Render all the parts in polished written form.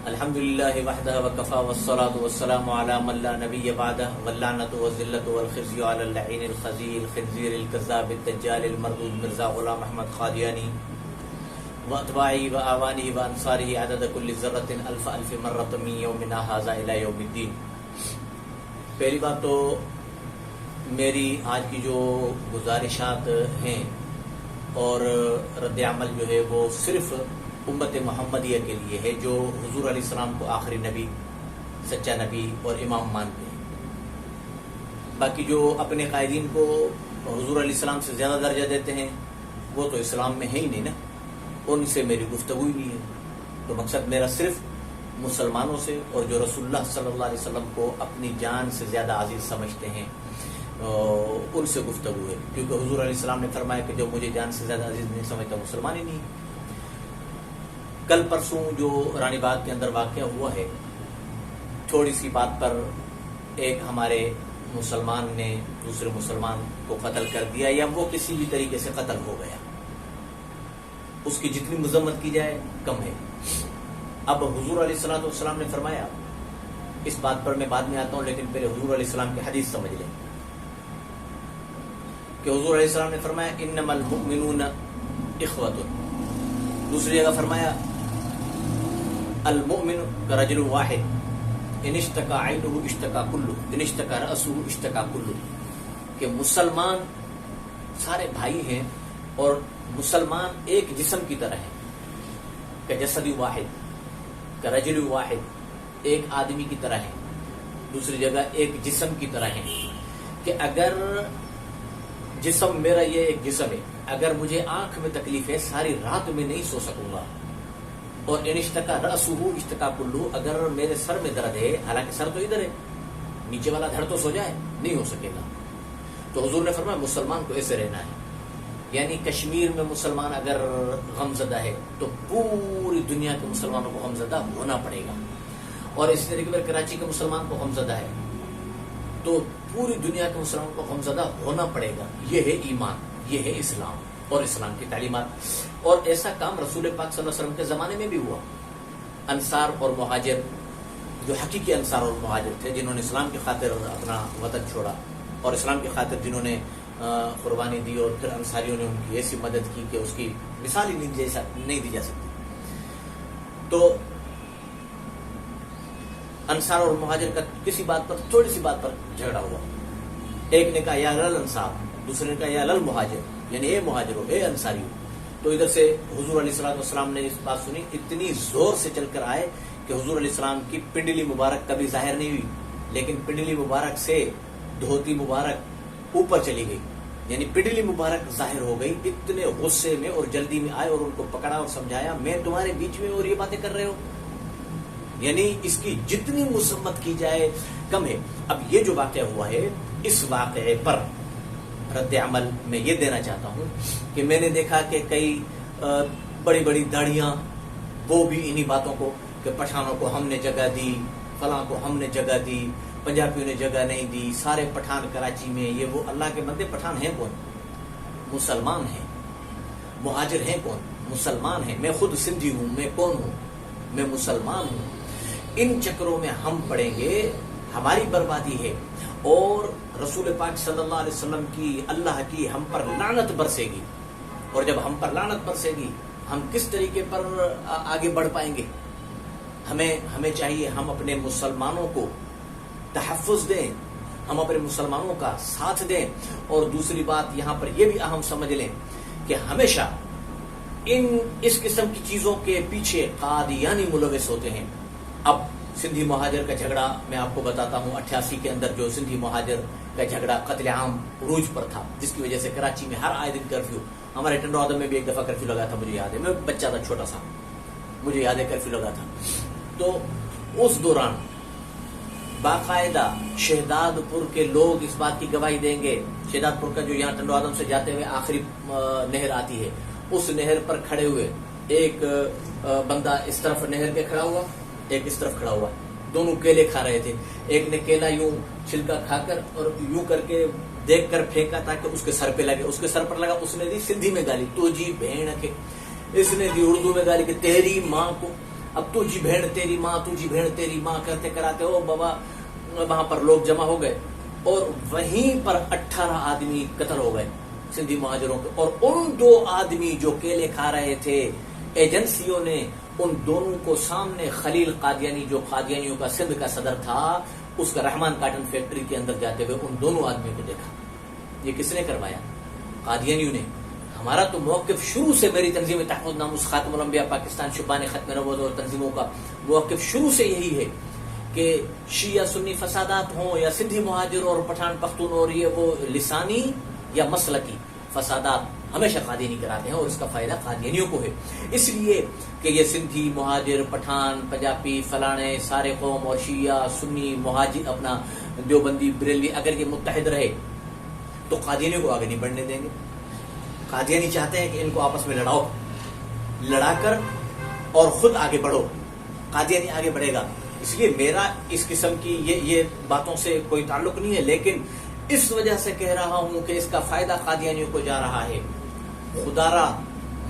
الحمدللہ وحدہ وکفا والصلاة والسلام علی من لا نبی بعدہ واللعنۃ والذلۃ والخزي علی اللعین الخزی الخنزیر الکذاب الدجال المردود مرزا غلام احمد قادیانی واتباعی واعوانہ وانصارہ عدد کل ذرۃ الف الف مرۃ من یومنا ھذا الی یوم الدین۔ پہلی بات تو میری آج کی جو گزارشات ہیں اور رد عمل جو ہے وہ صرف امت محمدیہ کے لیے ہے جو حضور علیہ السلام کو آخری نبی، سچا نبی اور امام مانتے ہیں۔ باقی جو اپنے قائدین کو حضور علیہ السلام سے زیادہ درجہ دیتے ہیں وہ تو اسلام میں ہے ہی نہیں نا، ان سے میری گفتگو ہی نہیں ہے۔ تو مقصد میرا صرف مسلمانوں سے اور جو رسول اللہ صلی اللہ علیہ وسلم کو اپنی جان سے زیادہ عزیز سمجھتے ہیں ان سے گفتگو ہے، کیونکہ حضور علیہ السلام نے فرمایا کہ جو مجھے جان سے زیادہ عزیز نہیں سمجھتا مسلمان ہی نہیں۔ کل پرسوں جو رانی باغ کے اندر واقعہ ہوا ہے، تھوڑی سی بات پر ایک ہمارے مسلمان نے دوسرے مسلمان کو قتل کر دیا یا وہ کسی بھی طریقے سے قتل ہو گیا، اس کی جتنی مذمت کی جائے کم ہے۔ اب حضور علیہ السلام نے فرمایا، اس بات پر میں بعد میں آتا ہوں لیکن پہلے حضور علیہ السلام کی حدیث سمجھ لیں کہ حضور علیہ السلام نے فرمایا انما المؤمنون اخوۃ۔ دوسری جگہ فرمایا المؤمن کرجل واحد ان اشتکا عینہ اشتکا کلہ ان اشتکا رأسہ اشتکا کلہ، کہ مسلمان سارے بھائی ہیں اور مسلمان ایک جسم کی طرح ہیں، کجسد واحد کرجل واحد، ایک آدمی کی طرح ہے۔ دوسری جگہ ایک جسم کی طرح ہے کہ اگر جسم میرا یہ ایک جسم ہے، اگر مجھے آنکھ میں تکلیف ہے ساری رات میں نہیں سو سکوں گا، اور ان اشتکا رأسہ اشتکا کلہ، اگر میرے سر میں درد ہے حالانکہ سر تو ادھر ہے، نیچے والا دھڑ تو سو جائے نہیں ہو سکے گا۔ تو حضور نے فرمایا مسلمان کو ایسے رہنا ہے، یعنی کشمیر میں مسلمان اگر غمزدہ ہے تو پوری دنیا کے مسلمانوں کو غمزدہ ہونا پڑے گا، اور اسی طریقے پر کراچی کے مسلمان کو غمزدہ ہے تو پوری دنیا کے مسلمانوں کو غمزدہ ہونا پڑے گا۔ یہ ہے ایمان، یہ ہے اسلام اور اسلام کی تعلیمات۔ اور ایسا کام رسول پاک صلی اللہ علیہ وسلم کے زمانے میں بھی ہوا۔ انصار اور مہاجر، جو حقیقی انصار اور مہاجر تھے جنہوں نے اسلام کی خاطر اپنا وطن چھوڑا اور اسلام کی خاطر جنہوں نے قربانی دی، اور پھر انصاریوں نے ان کی ایسی مدد کی کہ اس کی مثال ہی نہیں دی جا سکتی۔ تو انصار اور مہاجر کا کسی بات پر، تھوڑی سی بات پر جھگڑا ہوا۔ ایک نے کہا یا لل انصار، دوسرے نے کہا یا لل مہاجر، یعنی اے مہاجرو اے انصاریو۔ تو ادھر سے حضور علیہ السلام نے اس بات سنی، اتنی زور سے چل کر آئے کہ حضور علیہ السلام کی پنڈلی مبارک کبھی ظاہر نہیں ہوئی، لیکن پنڈلی مبارک سے دھوتی مبارک اوپر چلی گئی، یعنی پنڈلی مبارک ظاہر ہو گئی۔ اتنے غصے میں اور جلدی میں آئے اور ان کو پکڑا اور سمجھایا میں تمہارے بیچ میں اور یہ باتیں کر رہے ہو، یعنی اس کی جتنی مذمت کی جائے کم ہے۔ اب یہ جو واقعہ ہوا ہے، اس واقعے پر رد عمل میں یہ دینا چاہتا ہوں کہ میں نے دیکھا کہ کئی بڑی بڑی داڑیاں وہ بھی انہی باتوں کو کہ پٹھانوں کو ہم نے جگہ دی، فلاں کو ہم نے جگہ دی، پنجابیوں نے جگہ نہیں دی، سارے پٹھان کراچی میں یہ وہ۔ اللہ کے بندے پٹھان ہیں کون؟ مسلمان ہیں۔ مہاجر ہیں کون؟ مسلمان ہیں۔ میں خود سندھی ہوں، میں کون ہوں؟ میں مسلمان ہوں۔ ان چکروں میں ہم پڑیں گے ہماری بربادی ہے، اور رسول پاک صلی اللہ علیہ وسلم کی، اللہ کی ہم پر لعنت برسے گی، اور جب ہم پر لعنت برسے گی ہم کس طریقے پر آگے بڑھ پائیں گے؟ ہمیں چاہیے ہم اپنے مسلمانوں کو تحفظ دیں، ہم اپنے مسلمانوں کا ساتھ دیں۔ اور دوسری بات یہاں پر یہ بھی اہم سمجھ لیں کہ ہمیشہ اس قسم کی چیزوں کے پیچھے قادیانی ملوث ہوتے ہیں۔ اب سندھی مہاجر کا جھگڑا میں آپ کو بتاتا ہوں، 88 کے اندر جو سندھی مہاجر کا جھگڑا قتل عام عروج پر تھا، جس کی وجہ سے کراچی میں ہر آئے دن کرفیو، ہمارے ٹنڈو آدم میں بھی ایک دفعہ کرفیو لگا تھا، مجھے یاد ہے، میں بچہ تھا چھوٹا سا، مجھے یاد ہے کرفیو لگا تھا۔ تو اس دوران باقاعدہ شہداد پور کے لوگ اس بات کی گواہی دیں گے، شہداد پور کا جو یہاں ٹنڈو آدم سے جاتے ہوئے آخری نہر آتی ہے، اس نہر پر کھڑے ہوئے ایک بندہ اس طرف نہر کے کھڑا ہوا، ایک اس طرف کھڑا ہوا، دونوں کیلے کھا رہے تھے۔ ایک نے کیلا یوں چھلکا کھا کر اور یوں کر کے دیکھ کر پھینکا تاکہ اس کے سر پہ لگے، اس کے سر پر لگا، اس نے دی سندھی میں گالی، تو جی بہن کے، اس نے دی اردو میں گالی کہ تیری ماں کو۔ اب تجھی بھیڑ تیری ماں، تجھی بھیڑ تیری ماں کرتے کراتے او بابا وہاں پر لوگ جمع ہو گئے اور وہیں پر 18 آدمی قتل ہو گئے سندھی مہاجروں کے. اور ان 2 آدمی جو کیلے کھا رہے تھے، ایجنسیوں نے ان دونوں کو سامنے خلیل قادیانی جو قادیانیوں کا سندھ کا صدر تھا، اس کا رحمان کاٹن فیکٹری کے اندر جاتے ہوئے ان دونوں آدمیوں کو دیکھا. یہ کس نے کروایا؟ قادیانیوں نے. ہمارا تو موقف شروع سے، میری تنظیم تحفظ ناموس خاتم الانبیاء پاکستان شبان ختم نبوت اور تنظیموں کا موقف شروع سے یہی ہے کہ شیعہ سنی فسادات ہوں یا سندھی مہاجر اور پٹھان پختون اور یہ وہ لسانی یا مسلکی فسادات ہمیشہ قادیانی کراتے ہیں اور اس کا فائدہ قادیانیوں کو ہے. اس لیے کہ یہ سندھی مہاجر پٹھان پنجابی فلانے سارے قوم اور شیعہ سنی مہاجر اپنا دیوبندی بریلوی اگر یہ متحد رہے تو قادیانیوں کو آگے نہیں بڑھنے دیں گے. قادیانی چاہتے ہیں کہ ان کو آپس میں لڑاؤ، لڑا کر اور خود آگے بڑھو. قادیانی آگے بڑھے گا. اس لیے میرا اس قسم کی یہ باتوں سے کوئی تعلق نہیں ہے، لیکن اس وجہ سے کہہ رہا ہوں کہ اس کا فائدہ قادیانیوں کو جا رہا ہے. خدا را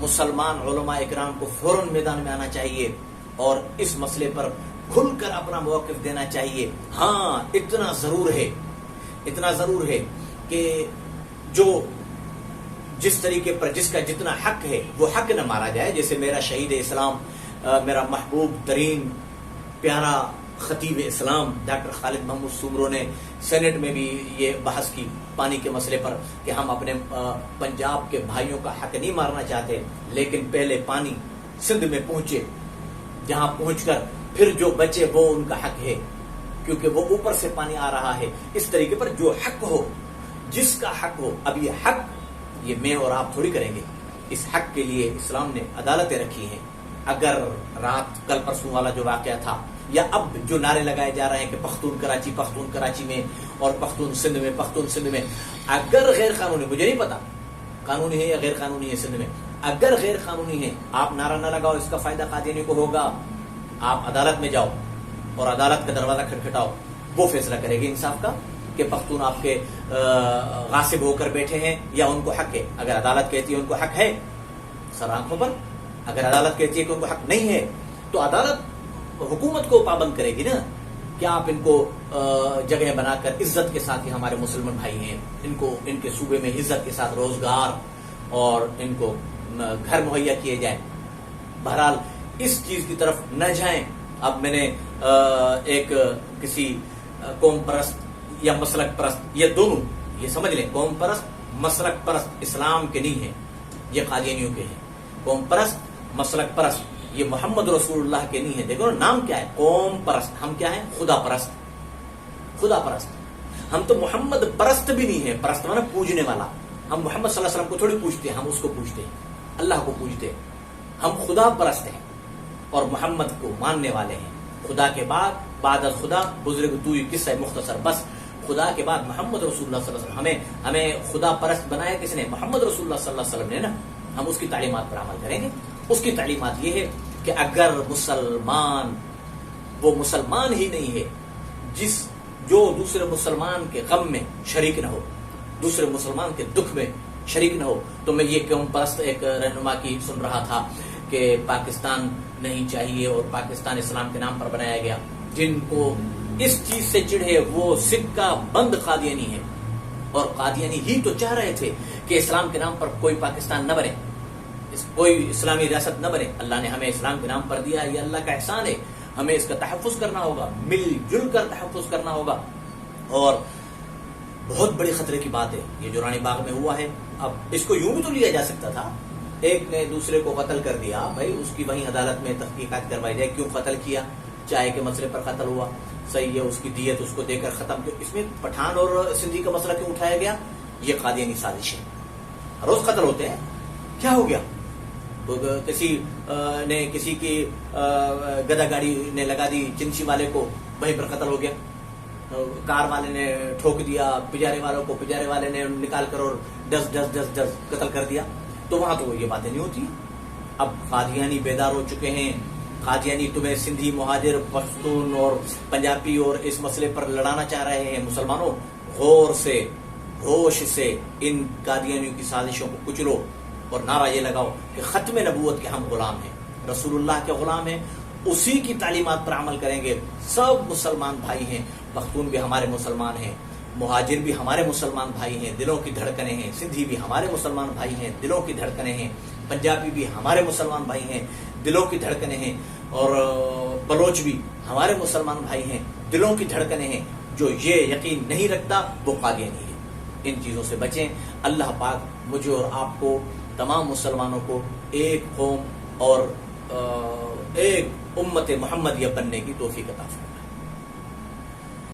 مسلمان علماء اکرام کو فوراً میدان میں آنا چاہیے اور اس مسئلے پر کھل کر اپنا موقف دینا چاہیے. ہاں اتنا ضرور ہے کہ جو جس طریقے پر جس کا جتنا حق ہے وہ حق نہ مارا جائے. جیسے میرا شہید اسلام، میرا محبوب ترین پیارا خطیب اسلام ڈاکٹر خالد محمود سومرو نے سینٹ میں بھی یہ بحث کی پانی کے مسئلے پر کہ ہم اپنے پنجاب کے بھائیوں کا حق نہیں مارنا چاہتے، لیکن پہلے پانی سندھ میں پہنچے، جہاں پہنچ کر پھر جو بچے وہ ان کا حق ہے، کیونکہ وہ اوپر سے پانی آ رہا ہے. اس طریقے پر جو حق ہو، جس کا حق ہو. اب یہ حق یہ میں اور آپ تھوڑی کریں گے. اس حق کے لیے اسلام نے عدالتیں رکھی ہیں. اگر رات کل پرسوں والا جو واقعہ تھا یا اب جو نعرے لگائے جا رہے ہیں کہ پختون کراچی میں اور پختون سندھ میں، اگر غیر قانونی، مجھے نہیں پتا قانونی ہے یا غیر قانونی ہے سندھ میں، اگر غیر قانونی ہے آپ نعرہ نہ لگاؤ، اس کا فائدہ قادیانی کو ہوگا. آپ عدالت میں جاؤ اور عدالت کا دروازہ کھٹکھٹاؤ، وہ فیصلہ کرے گی انصاف کا کہ پختون آپ کے غاصب ہو کر بیٹھے ہیں یا ان کو حق ہے. اگر عدالت کہتی ہے ان کو حق ہے سر آنکھوں پر، اگر عدالت کہتی ہے کہ ان کو حق نہیں ہے تو عدالت حکومت کو پابند کرے گی نا کہ آپ ان کو جگہ بنا کر عزت کے ساتھ ہی ہمارے مسلمان بھائی ہیں، ان کو ان کے صوبے میں عزت کے ساتھ روزگار اور ان کو گھر مہیا کیے جائیں. بہرحال اس چیز کی طرف نہ جائیں. اب میں نے ایک کسی قوم پرست یا مسلک پرست، یہ دونوں یہ سمجھ لیں، قوم پرست مسلک پرست اسلام کے نہیں ہیں، یہ قادیانیوں کے ہیں. قوم پرست مسلک پرست یہ محمد رسول اللہ کے نہیں ہے. دیکھو نام کیا ہے، قوم پرست. ہم کیا ہیں؟ خدا پرست. ہم تو محمد پرست بھی نہیں ہیں. پرست مانا پوجنے والا. ہم محمد صلی اللہ علیہ وسلم کو تھوڑی پوجتے ہیں، ہم اس کو پوجتے ہیں، اللہ کو پوجتے ہیں. ہم خدا پرست ہیں اور محمد کو ماننے والے ہیں. خدا کے بعد از خدا بزرگ تو قصہ مختصر، بس خدا کے بعد محمد رسول اللہ صلی اللہ علیہ وسلم. ہمیں خدا پرست بنایا کس نے؟ محمد رسول اللہ صلی اللہ علیہ وسلم نے نا. ہم اس کی تعلیمات پر عمل کریں گے. اس کی تعلیمات یہ ہے کہ اگر مسلمان وہ مسلمان ہی نہیں ہے جو دوسرے مسلمان کے غم میں شریک نہ ہو، دوسرے مسلمان کے دکھ میں شریک نہ ہو. تو میں یہ قوم پرست ایک رہنما کی سن رہا تھا کہ پاکستان نہیں چاہیے اور پاکستان اسلام کے نام پر بنایا گیا. جن کو اس چیز سے چڑھے وہ سکہ بند قادیانی ہے، اور قادیانی ہی تو چاہ رہے تھے کہ اسلام کے نام پر کوئی پاکستان نہ بنے، کوئی اسلامی ریاست نہ بنے. اللہ نے ہمیں اسلام کے نام پر دیا، یہ اللہ کا احسان ہے. ہمیں اس کا تحفظ کرنا ہوگا، مل جل کر تحفظ کرنا ہوگا. اور بہت بڑی خطرے کی بات ہے یہ جو رانی باغ میں ہوا ہے. اب اس کو یوں بھی تو لیا جا سکتا تھا، ایک نے دوسرے کو قتل کر دیا، بھائی اس کی وہیں عدالت میں تحقیقات کروائی جائے، کیوں قتل کیا، چائے کے مسئلے پر قتل ہوا، صحیح ہے، اس کی دیت اس کو دے کر ختم. اس میں پٹھان اور سندھی کا مسئلہ کیوں اٹھایا گیا؟ یہ قادیانی سازش ہے. روز قتل ہوتے ہیں، کیا ہو گیا؟ کسی کی گدا گاڑی نے لگا دی چنچی والے کو، وہیں پر قتل ہو گیا. کار والے نے ٹھوک دیا پجارے والوں کو، پجارے والے نے نکال کر اور ڈز قتل کر دیا. تو وہاں تو یہ باتیں نہیں ہوتی. اب قادیانی بیدار ہو چکے ہیں. قادیانی تمہیں سندھی مہاجر پختون اور پنجابی اور اس مسئلے پر لڑانا چاہ رہے ہیں. مسلمانوں غور سے ہوش سے ان قادیانیوں کی سازشوں کو کچلو اور نعرہ یہ لگاؤ کہ ختم نبوت کے ہم غلام ہیں، رسول اللہ کے غلام ہیں، اسی کی تعلیمات پر عمل کریں گے. سب مسلمان بھائی ہیں، پختون بھی ہمارے مسلمان ہیں، مہاجر بھی ہمارے مسلمان بھائی ہیں، دلوں کی دھڑکنیں ہیں، سندھی بھی ہمارے مسلمان بھائی ہیں، دلوں کی دھڑکنیں ہیں، پنجابی بھی ہمارے مسلمان بھائی ہیں، دلوں کی دھڑکنیں ہیں، اور بلوچ بھی ہمارے مسلمان بھائی ہیں، دلوں کی دھڑکنیں ہیں. جو یہ یقین نہیں رکھتا وہ قادیانی ہے. ان چیزوں سے بچیں. اللہ پاک مجھے اور آپ کو، تمام مسلمانوں کو ایک قوم اور ایک امت محمدیہ بننے کی توفیق عطا فرمائے.